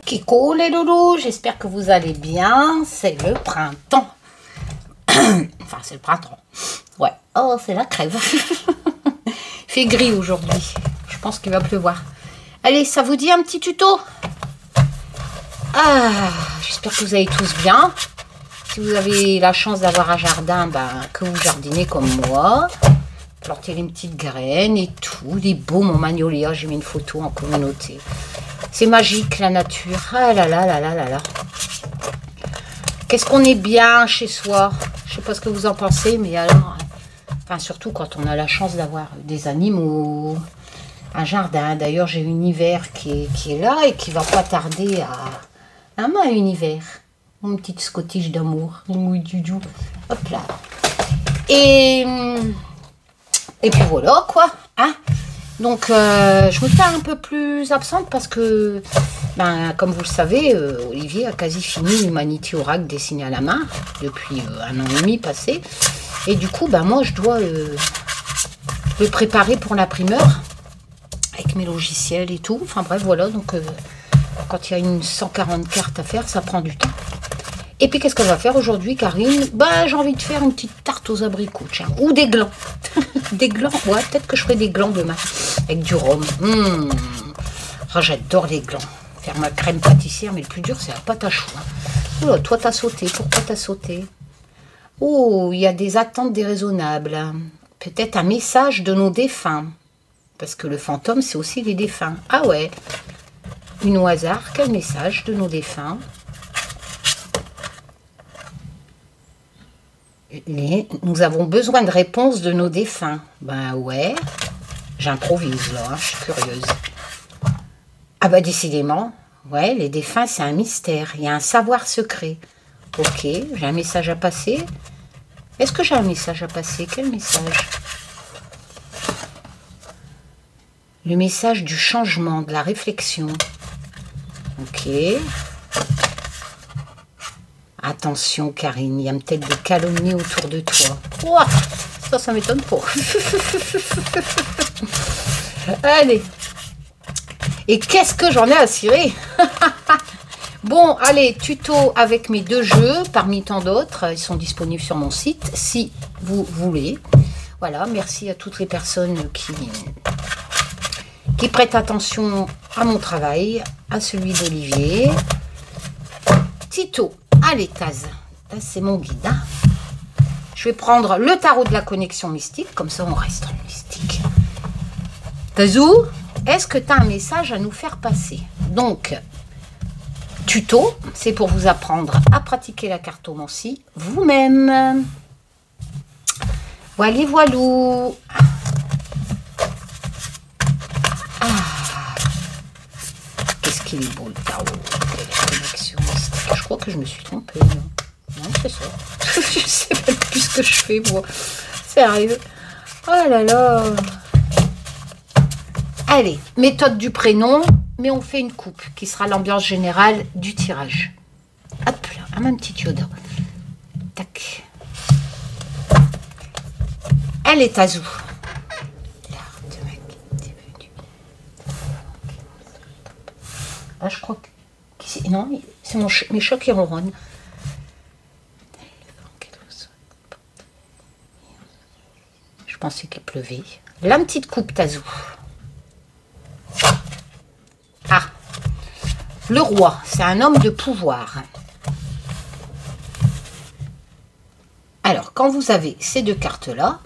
Kiko les loulous, j'espère que vous allez bien. C'est le printemps. Enfin, c'est le printemps. Ouais. Oh, c'est la crève. Il fait gris aujourd'hui. Je pense qu'il va pleuvoir. Allez, ça vous dit un petit tuto? Ah, j'espère que vous allez tous bien. Si vous avez la chance d'avoir un jardin, ben, que vous jardinez comme moi. Plantez les petites graines et tout. Il est beau mon magnolia. J'ai mis une photo en communauté. C'est magique la nature. Ah là là là là là là. Qu'est-ce qu'on est bien chez soi. Je sais pas ce que vous en pensez, mais alors... Enfin, surtout quand on a la chance d'avoir des animaux, un jardin. D'ailleurs, j'ai une hiver qui est là et qui va pas tarder à... Ah, moi, une hiver. Mon petit Scottish d'amour. Hop là. Et puis voilà, quoi. Hein? Donc, je me fais un peu plus absente parce que, ben, comme vous le savez, Olivier a quasi fini l'Humanity Oracle dessiné à la main depuis 1 an et demi passé. Et du coup, ben, moi, je dois le préparer pour l'imprimeur avec mes logiciels et tout. Enfin, bref, voilà. Donc, quand il y a une 140 cartes à faire, ça prend du temps. Et puis, qu'est-ce qu'on va faire aujourd'hui, Karine? Ben, j'ai envie de faire une petite tarte aux abricots, tiens. Ou des glands. Des glands, ouais, peut-être que je ferai des glands demain. Avec du rhum. Oh, j'adore les glands. Faire ma crème pâtissière, mais le plus dur, c'est la pâte à choux. Hein. Oh, toi, t'as sauté. Pourquoi t'as sauté? Oh, il y a des attentes déraisonnables. Peut-être un message de nos défunts. Parce que le fantôme, c'est aussi les défunts. Ah ouais. Une au hasard. Quel message de nos défunts? Nous avons besoin de réponses de nos défunts. Ben ouais, j'improvise là, hein, je suis curieuse. Ah bah décidément, ouais, les défunts c'est un mystère, il y a un savoir secret. Ok, j'ai un message à passer. Est-ce que j'ai un message à passer? Quel message? Le message du changement, de la réflexion. Ok. Attention, Karine, il y a peut-être des calomnies autour de toi. Ouah, ça m'étonne pas. Allez. Et qu'est-ce que j'en ai à cirer? Bon, allez, tuto avec mes 2 jeux, parmi tant d'autres. Ils sont disponibles sur mon site, si vous voulez. Voilà, merci à toutes les personnes qui prêtent attention à mon travail, à celui d'Olivier. Tito. Allez, Taz, c'est mon guide. Hein. Je vais prendre le tarot de la connexion mystique, comme ça on reste dans le mystique. Tazou, est-ce que tu as un message à nous faire passer? Donc, tuto, c'est pour vous apprendre à pratiquer la cartomancie vous-même. Voilà, voilou. Ah. Qu'est-ce qu'il est beau le tarot de la connexion mystique. Je crois que je me suis trompée. Non, c'est ça. Je sais même plus ce que je fais, moi. Sérieux. Oh là là. Allez, méthode du prénom, mais on fait une coupe qui sera l'ambiance générale du tirage. Hop là, un même petit Yoda. Tac. Elle est Azou. Ah, je crois que... Non, c'est mes chats qui ronronnent. Je pensais qu'il pleuvait. La petite coupe Tazou. Ah, le roi, c'est un homme de pouvoir. Alors, quand vous avez ces 2 cartes-là,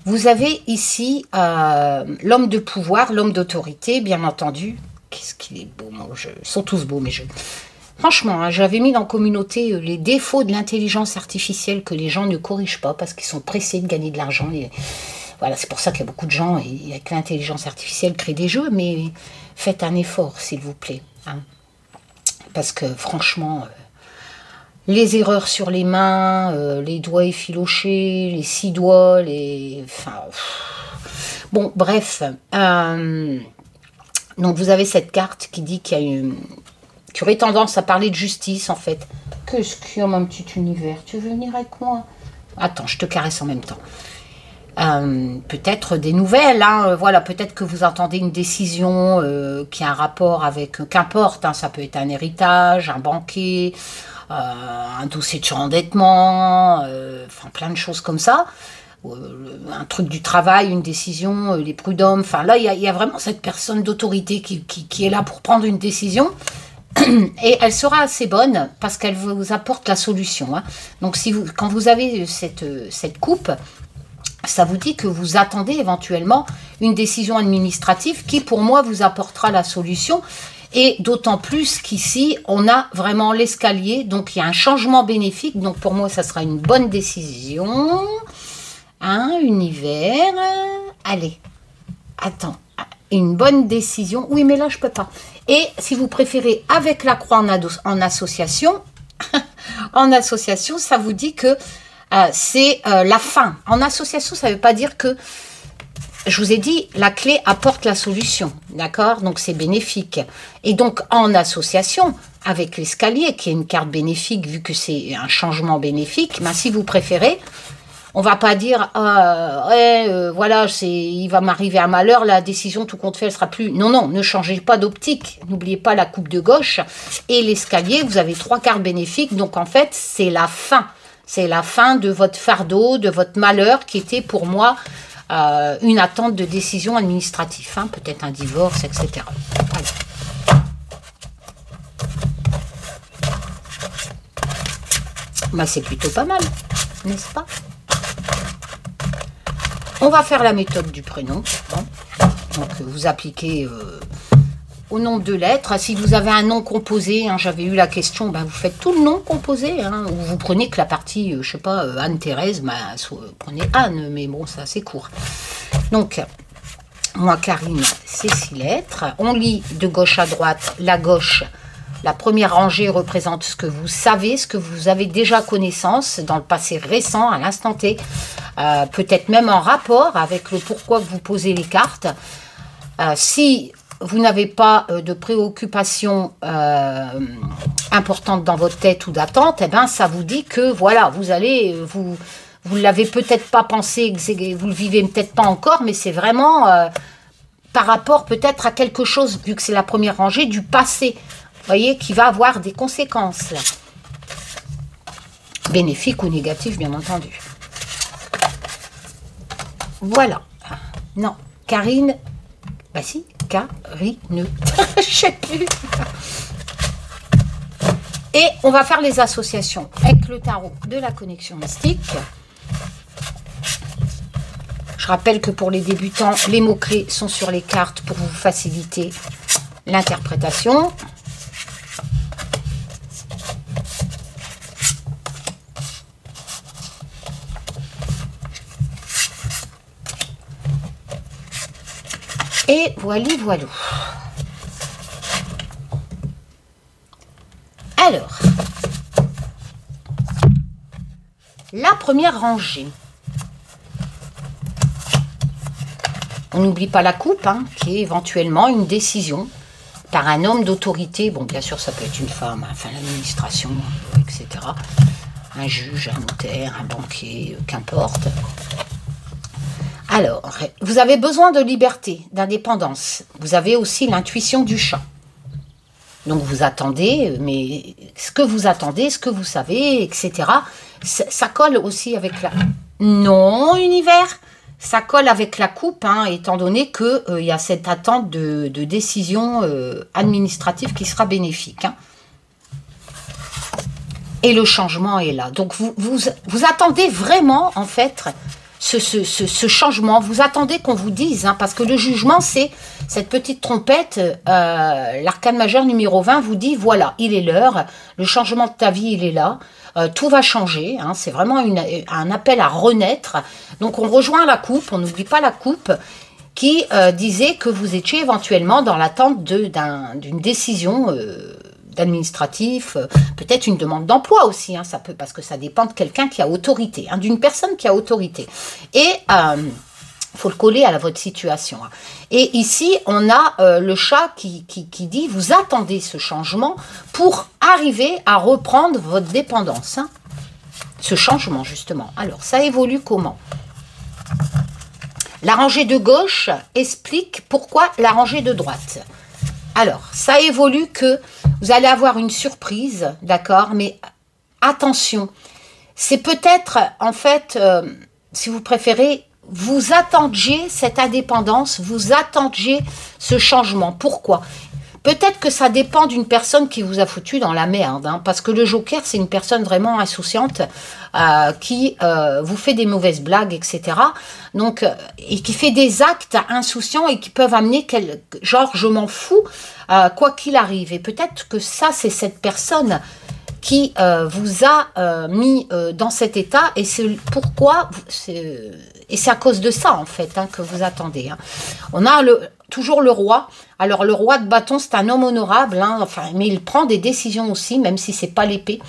vous avez ici l'homme de pouvoir, l'homme d'autorité, bien entendu. Qu'est-ce qu'il est beau, mon jeu. Ils sont tous beaux, mes jeux. Franchement, hein, j'avais mis dans la communauté les défauts de l'intelligence artificielle que les gens ne corrigent pas parce qu'ils sont pressés de gagner de l'argent. Voilà, c'est pour ça qu'il y a beaucoup de gens, et avec l'intelligence artificielle, créent des jeux, mais faites un effort, s'il vous plaît. Hein. Parce que, franchement, les erreurs sur les mains, les doigts effilochés, les 6 doigts, Enfin... Bon, bref... Donc, vous avez cette carte qui dit qu'il y a qui aurait tendance à parler de justice, en fait. Qu'est-ce qu'il y a, mon petit univers? Tu veux venir avec moi? Attends, je te caresse en même temps. peut-être des nouvelles, hein, voilà, peut-être que vous entendez une décision qui a un rapport avec, qu'importe, hein, ça peut être un héritage, un banquet, un dossier de surendettement, enfin plein de choses comme ça, un truc du travail, une décision, les prud'hommes, enfin là il y a vraiment cette personne d'autorité qui est là pour prendre une décision. Et elle sera assez bonne parce qu'elle vous apporte la solution, hein. Donc quand vous avez cette coupe, ça vous dit que vous attendez éventuellement une décision administrative qui, pour moi, vous apportera la solution. Et d'autant plus qu'ici, on a vraiment l'escalier. Donc, il y a un changement bénéfique. Donc, pour moi, ça sera une bonne décision. Hein, univers. Allez, attends. Une bonne décision. Oui, mais là, je peux pas. Et si vous préférez, avec la croix en association, en association, ça vous dit que c'est la fin. En association, ça ne veut pas dire que, je vous ai dit, la clé apporte la solution, d'accord? Donc, c'est bénéfique. Et donc, en association, avec l'escalier, qui est une carte bénéfique, vu que c'est un changement bénéfique, ben, si vous préférez, on ne va pas dire, voilà, il va m'arriver un malheur, la décision, tout compte fait, elle sera plus... Non, non, ne changez pas d'optique. N'oubliez pas la coupe de gauche. Et l'escalier, vous avez 3 cartes bénéfiques. Donc, en fait, c'est la fin. C'est la fin de votre fardeau, de votre malheur, qui était pour moi une attente de décision administrative. Hein, peut-être un divorce, etc. Voilà. Bah, c'est plutôt pas mal, n'est-ce pas? On va faire la méthode du prénom. Bon. Donc, vous appliquez au nombre de lettres. Si vous avez un nom composé, hein, j'avais eu la question, ben, vous faites tout le nom composé. Hein, ou vous prenez que la partie, je sais pas, Anne-Thérèse, ben, prenez Anne, mais bon, ça c'est court. Donc, moi, Karine, c'est 6 lettres. On lit de gauche à droite. La gauche, la première rangée représente ce que vous savez, ce que vous avez déjà connaissance dans le passé récent, à l'instant T. Peut-être même en rapport avec le pourquoi que vous posez les cartes. Si vous n'avez pas de préoccupation importante dans votre tête ou d'attente, eh ben, ça vous dit que voilà, vous allez, vous l'avez peut-être pas pensé, vous le vivez peut-être pas encore, mais c'est vraiment par rapport peut-être à quelque chose, vu que c'est la première rangée, du passé, vous voyez, qui va avoir des conséquences, là. Bénéfiques ou négatives, bien entendu. Voilà. Non, Karine, bah si, Karine, je sais plus. Et on va faire les associations avec le tarot de la connexion mystique. Je rappelle que pour les débutants, les mots-clés sont sur les cartes pour vous faciliter l'interprétation. Et voilà, voilà. Alors, la première rangée. On n'oublie pas la coupe, hein, qui est éventuellement une décision par un homme d'autorité. Bon, bien sûr, ça peut être une femme, enfin l'administration, etc. Un juge, un notaire, un banquier, qu'importe. Alors, vous avez besoin de liberté, d'indépendance. Vous avez aussi l'intuition du chat. Donc, vous attendez, mais ce que vous attendez, ce que vous savez, etc., ça colle aussi avec la... Non, univers, ça colle avec la coupe, hein, étant donné qu'il y a cette attente de décision administrative qui sera bénéfique. Hein. Et le changement est là. Donc, vous attendez vraiment, en fait... Ce changement, vous attendez qu'on vous dise, hein, parce que le jugement, c'est cette petite trompette, l'arcane majeur numéro 20 vous dit, voilà, il est l'heure, le changement de ta vie, il est là, tout va changer, hein, c'est vraiment un appel à renaître. Donc on rejoint la coupe, on n'oublie pas la coupe, qui disait que vous étiez éventuellement dans l'attente d'une décision administratif, peut-être une demande d'emploi aussi, hein, ça peut, parce que ça dépend de quelqu'un qui a autorité, hein, d'une personne qui a autorité. Et faut le coller à votre situation. Hein. Et ici, on a le chat qui dit, vous attendez ce changement pour arriver à reprendre votre dépendance. Hein. Ce changement, justement. Alors, ça évolue comment ? La rangée de gauche explique pourquoi la rangée de droite. Alors, ça évolue que vous allez avoir une surprise, d'accord, mais attention, c'est peut-être, en fait, si vous préférez, vous attendiez cette indépendance, vous attendiez ce changement. Pourquoi? Peut-être que ça dépend d'une personne qui vous a foutu dans la merde, hein, parce que le joker, c'est une personne vraiment insouciante qui vous fait des mauvaises blagues, etc. Donc, et qui fait des actes insouciants et qui peuvent amener, genre, je m'en fous, quoi qu'il arrive. Et peut-être que ça, c'est cette personne qui vous a mis dans cet état, et c'est pourquoi, et c'est à cause de ça, en fait, hein, que vous attendez. Hein. On a toujours le roi. Alors, le roi de bâton, c'est un homme honorable, hein, enfin, mais il prend des décisions aussi, même si c'est pas l'épée.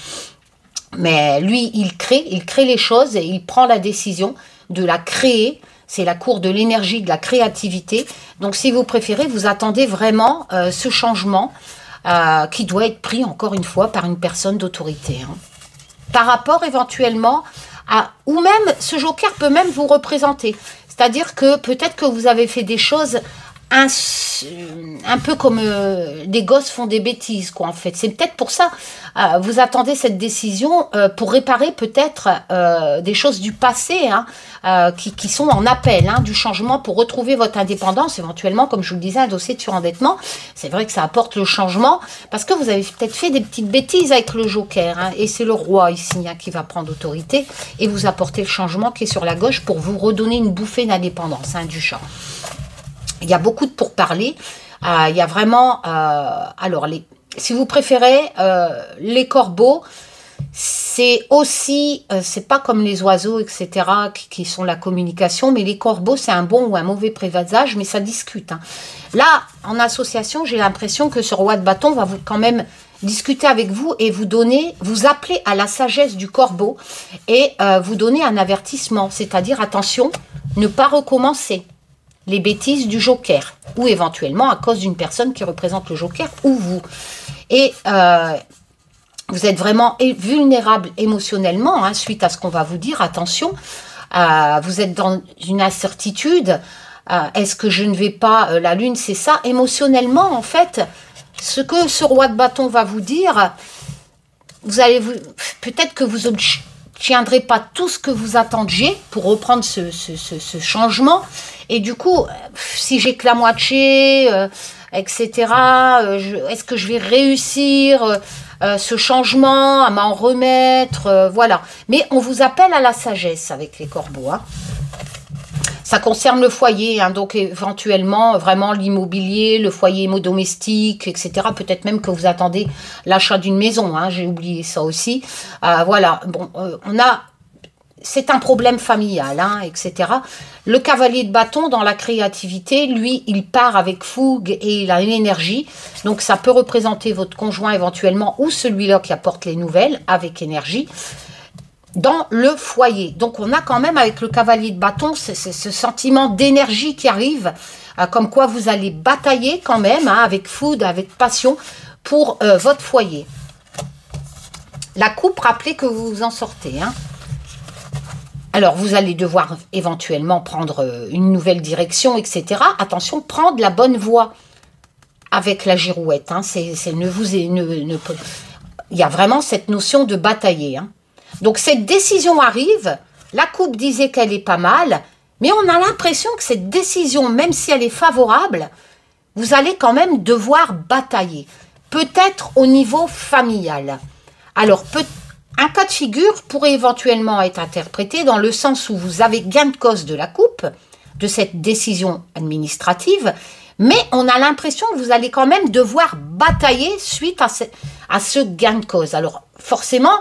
Mais lui, il crée les choses et il prend la décision de la créer. C'est la cour de l'énergie, de la créativité. Donc, si vous préférez, vous attendez vraiment ce changement qui doit être pris, encore une fois, par une personne d'autorité. Hein. Par rapport, éventuellement, à... Ou même, ce joker peut même vous représenter. C'est-à-dire que peut-être que vous avez fait des choses un peu comme des gosses font des bêtises, quoi, en fait. C'est peut-être pour ça, vous attendez cette décision pour réparer peut-être des choses du passé, hein, qui sont en appel, hein, du changement pour retrouver votre indépendance, éventuellement, comme je vous le disais, un dossier de surendettement. C'est vrai que ça apporte le changement, parce que vous avez peut-être fait des petites bêtises avec le joker, hein, et c'est le roi ici, hein, qui va prendre autorité et vous apporter le changement qui est sur la gauche pour vous redonner une bouffée d'indépendance, hein, du champ. Il y a beaucoup de pourparlers. Il y a vraiment... alors, si vous préférez, les corbeaux, c'est aussi... c'est pas comme les oiseaux, etc., qui sont la communication, mais les corbeaux, c'est un bon ou un mauvais présage, mais ça discute. Hein. Là, en association, j'ai l'impression que ce roi de bâton va quand même discuter avec vous et vous appeler à la sagesse du corbeau et vous donner un avertissement, c'est-à-dire, attention, ne pas recommencer les bêtises du joker, ou éventuellement à cause d'une personne qui représente le joker, ou vous. Et vous êtes vraiment vulnérable émotionnellement, hein, suite à ce qu'on va vous dire, attention, vous êtes dans une incertitude, est-ce que je ne vais pas, la lune, c'est ça, émotionnellement, en fait, ce que ce roi de bâton va vous dire, peut-être que vous tiendrez pas tout ce que vous attendiez pour reprendre ce changement. Et du coup, si j'ai que la moitié, etc., est-ce que je vais réussir ce changement, à m'en remettre, voilà. Mais on vous appelle à la sagesse avec les corbeaux. Hein. Ça concerne le foyer, hein, donc éventuellement vraiment l'immobilier, le foyer domestique, etc. Peut-être même que vous attendez l'achat d'une maison, hein, j'ai oublié ça aussi. Voilà, bon, c'est un problème familial, hein, etc. Le cavalier de bâton, dans la créativité, lui, il part avec fougue et il a une énergie. Donc ça peut représenter votre conjoint éventuellement ou celui-là qui apporte les nouvelles avec énergie dans le foyer. Donc, on a quand même avec le cavalier de bâton ce sentiment d'énergie qui arrive, comme quoi vous allez batailler quand même, hein, avec foudre, avec passion, pour votre foyer. La coupe, rappelez que vous vous en sortez. Hein. Alors, vous allez devoir éventuellement prendre une nouvelle direction, etc. Attention, prendre la bonne voie avec la girouette. Hein. Il y a vraiment cette notion de batailler, hein. Donc, cette décision arrive, la coupe disait qu'elle est pas mal, mais on a l'impression que cette décision, même si elle est favorable, vous allez quand même devoir batailler. Peut-être au niveau familial. Alors, un cas de figure pourrait éventuellement être interprété dans le sens où vous avez gain de cause de la coupe, de cette décision administrative, mais on a l'impression que vous allez quand même devoir batailler suite à ce gain de cause. Alors, forcément...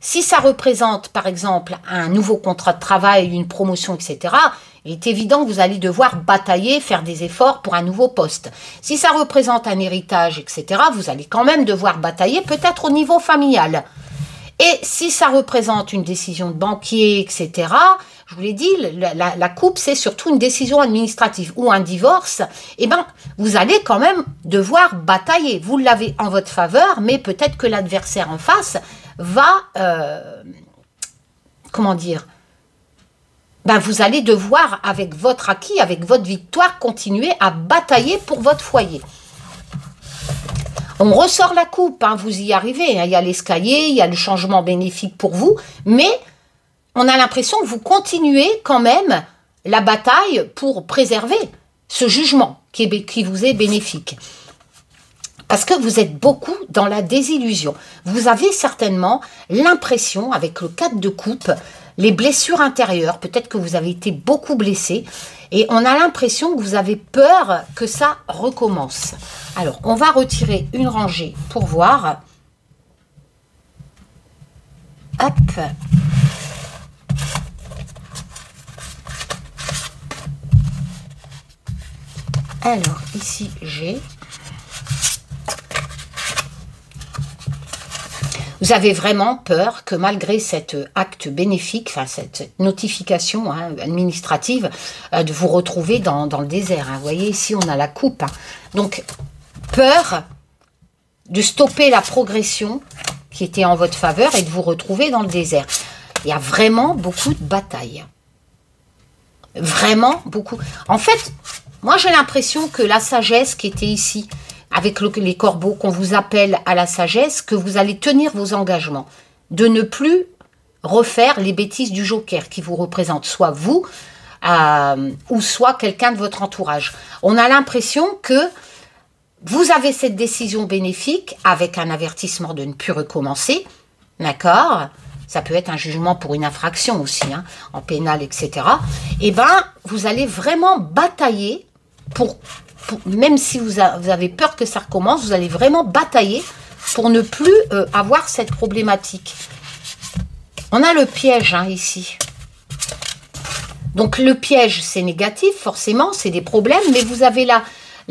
Si ça représente, par exemple, un nouveau contrat de travail, une promotion, etc., il est évident que vous allez devoir batailler, faire des efforts pour un nouveau poste. Si ça représente un héritage, etc., vous allez quand même devoir batailler, peut-être au niveau familial. Et si ça représente une décision de banquier, etc., je vous l'ai dit, la coupe, c'est surtout une décision administrative ou un divorce, eh bien, vous allez quand même devoir batailler. Vous l'avez en votre faveur, mais peut-être que l'adversaire en face va, comment dire, ben vous allez devoir, avec votre acquis, avec votre victoire, continuer à batailler pour votre foyer. On ressort la coupe, hein, vous y arrivez. Hein, il y a l'escalier, il y a le changement bénéfique pour vous, mais on a l'impression que vous continuez quand même la bataille pour préserver ce jugement qui vous est bénéfique. Parce que vous êtes beaucoup dans la désillusion. Vous avez certainement l'impression, avec le 4 de coupe, les blessures intérieures, peut-être que vous avez été beaucoup blessé, et on a l'impression que vous avez peur que ça recommence. Alors, on va retirer une rangée pour voir. Hop. Alors, ici, j'ai... Vous avez vraiment peur que malgré cet acte bénéfique, enfin cette notification administrative, de vous retrouver dans le désert. Hein. Vous voyez, ici, on a la coupe. Hein. Donc, peur de stopper la progression qui était en votre faveur et de vous retrouver dans le désert. Il y a vraiment beaucoup de batailles. Vraiment beaucoup. En fait, moi, j'ai l'impression que la sagesse qui était ici, avec les corbeaux, qu'on vous appelle à la sagesse, que vous allez tenir vos engagements, de ne plus refaire les bêtises du joker qui vous représente, soit vous, ou soit quelqu'un de votre entourage. On a l'impression que vous avez cette décision bénéfique, avec un avertissement de ne plus recommencer, d'accord ? Ça peut être un jugement pour une infraction aussi, hein, en pénal, etc. Et bien, vous allez vraiment batailler même si vous avez peur que ça recommence, vous allez vraiment batailler pour ne plus avoir cette problématique. On a le piège hein, ici. Donc le piège, c'est négatif, forcément, c'est des problèmes, mais vous avez la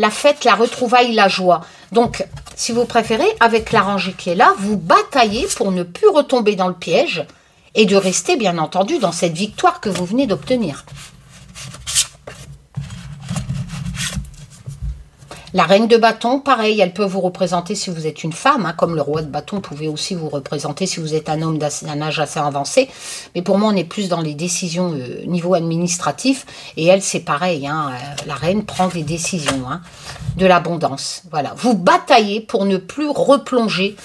fête, la retrouvaille, la joie. Donc, si vous préférez, avec la rangée qui est là, vous bataillez pour ne plus retomber dans le piège et de rester, bien entendu, dans cette victoire que vous venez d'obtenir. La reine de bâton, pareil, elle peut vous représenter si vous êtes une femme, hein, comme le roi de bâton pouvait aussi vous représenter si vous êtes un homme d'un âge assez avancé. Mais pour moi, on est plus dans les décisions niveau administratif. Et elle, c'est pareil, hein, la reine prend des décisions hein, de l'abondance. Voilà, vous bataillez pour ne plus replonger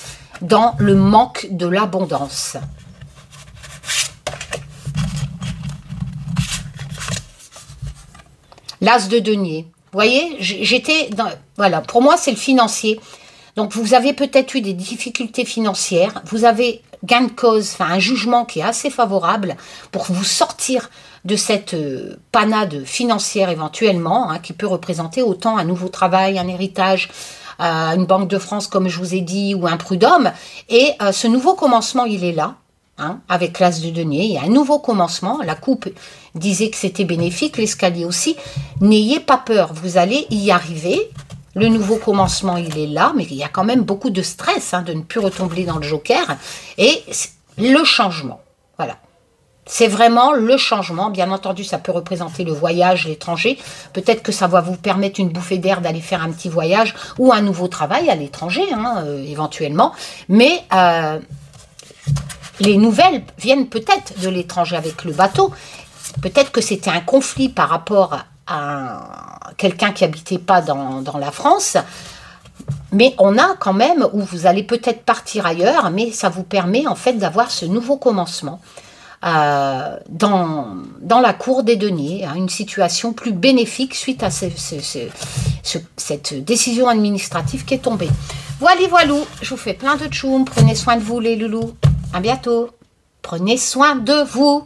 dans le manque de l'abondance. L'as de denier. Vous voyez, j'étais dans... Voilà, pour moi, c'est le financier. Donc, vous avez peut-être eu des difficultés financières. Vous avez gain de cause, enfin, un jugement qui est assez favorable pour vous sortir de cette panade financière éventuellement, hein, qui peut représenter autant un nouveau travail, un héritage, une Banque de France, comme je vous ai dit, ou un prud'homme. Et ce nouveau commencement, il est là. Hein, avec l'as de denier, il y a un nouveau commencement. La coupe disait que c'était bénéfique, l'escalier aussi. N'ayez pas peur, vous allez y arriver. Le nouveau commencement, il est là, mais il y a quand même beaucoup de stress hein, de ne plus retomber dans le joker. Et le changement, voilà. C'est vraiment le changement. Bien entendu, ça peut représenter le voyage, l'étranger. Peut-être que ça va vous permettre une bouffée d'air d'aller faire un petit voyage ou un nouveau travail à l'étranger, hein, éventuellement. Mais... les nouvelles viennent peut-être de l'étranger avec le bateau. Peut-être que c'était un conflit par rapport à quelqu'un qui n'habitait pas dans la France. Mais on a quand même, où vous allez peut-être partir ailleurs, mais ça vous permet en fait d'avoir ce nouveau commencement dans la cour des deniers, hein, une situation plus bénéfique suite à cette décision administrative qui est tombée. Voilà, voilou, je vous fais plein de tchoum, prenez soin de vous les loulous. À bientôt. Prenez soin de vous.